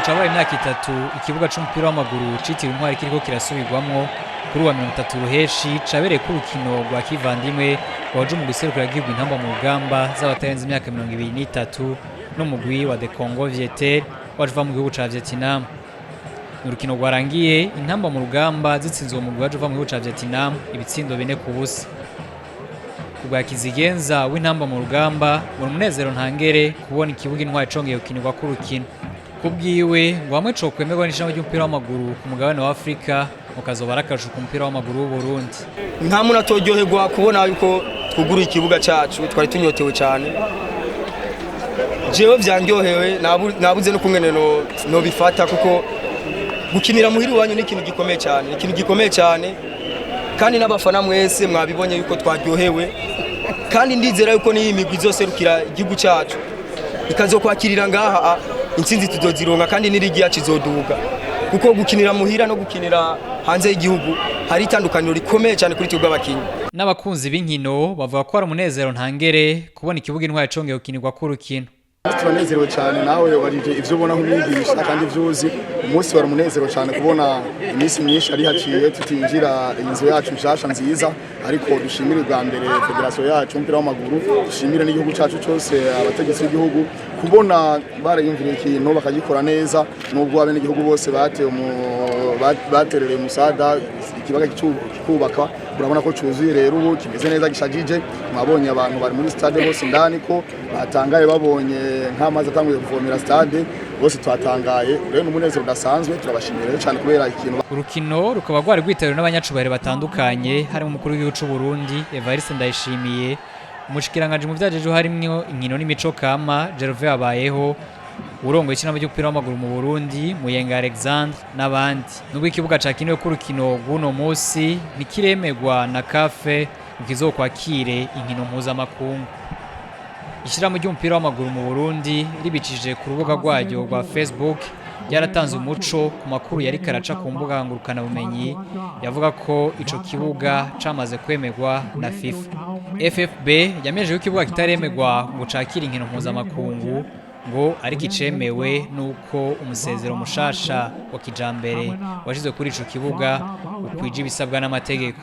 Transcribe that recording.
cabaye imyaka itatu ikibuga c'umupira w'amaguru citiriwe Intwari kiriko kirasubirwamwo kuri wa 30 ruheshi cabereye ku rukino rwa kivandimwe waje mu guserukira igihugu intamba mu rugamba z'abatarenze imyaka 23 n'umugwi wa de congeye waje mu gihugu ca Vietnam. Urukino rwarangiye intamba mu rugamba zitsinzwe mu gwaje mu gihugu ca Vietnam ibitsindo 4-0. Kubwa kizigenza w'intamba mu rugamba mu munezero ntangere kubona ikibuga Intwari congeye gukinirwako urukino. Kubwiwe ngo hamwe co kwemerwa n'ishamba ry'umupira w'amaguru ku mugabane wa Afrika mukazoba arakajwe ku mupira w'amaguru w'u Burundi. Nta muntu atoryoherwa kubona yuko twugura ikibuga cacu twari tunyotewe cyane. Jewe vyandyohewe nabuze no kungene no bifata kuko gukinira muhiri wanyu ni ikintu gikomeye cyane, ikintu gikomeye cyane kandi n'abafana mwese mwabibonye yuko twaryohewe kandi ndizera yuko ni imigwi zose rukira igihugu cacu ikazokwakirira ngaha intsinzi tuzozironka kandi n'irigi yacu izoduga kuko gukinira muhira no gukinira hanze y'igihugu hari itandukaniro rikomeye cyane kuri twebwe abakinyi. N'abakunzi b'inkino bavuga ko ari umunezero ntangere kubona ikibuga Intwari congeye gukinirwako urukino. Turanezerewe cyane nawe warije ivyo ubona nk'umwigisha kandi vyuzi umunsi wari umunezero cyane kubona iminsi myinshi ari haciye tutinjira inzu yacu nshasha nziza ariko dushimire bwa mbere federation yacu umupira w'amaguru dushimire n'igihugu cacu cyose abategetsi b'igihugu kubona barayumvira ikintu bakagikora neza nubwo abene igihugu bose baterereye musada ikibaga kikubaka urabona ko cyuzuye rero ubu kimeze neza gishagije mwabonye abantu bari muri stade bose ndani ko batangaye babonye nk'amazi atanguye kuvomera stade bose twatangaye rero n'umunezero udasanzwe turabashimira cyane kubera ikintu. Urukino rukaba rwari rwitabiriwe n'abanyacubahiro batandukanye harimo umukuru w'igihugu cy'u Burundi Evariste Ndayishimiye, umushikiranganje mu vyajeje harimwo inkino n'imico kama Gervais abayeho, urongoye ikinama cy'umupira w'amaguru mu Burundi Muyenga Alexandre n'abandi. Nubwo ikibuga cakiniwe ku rukino rw'uno munsi nikiremegwa na kafe ukizokwakire inkino mpuzamakungu. Ishirahamwe ry'umupira w'amaguru mu Burundi ribicishije ku rubuga rwaryo rwa Facebook yaratanze umuco ku makuru yari karaca ku mbuga ngurukana bumenyi yavuga ko ico kibuga camaze kwemegwa na FIFA. FFB yamejeje ko ikibuga kitaremegwa ngo cakira inkino mpuzamakungu ngo ariko icemewe nuko umusezero mushasha wa kijambere washizwe kuri ico kibuga ukwije ibisabwa n'amategeko.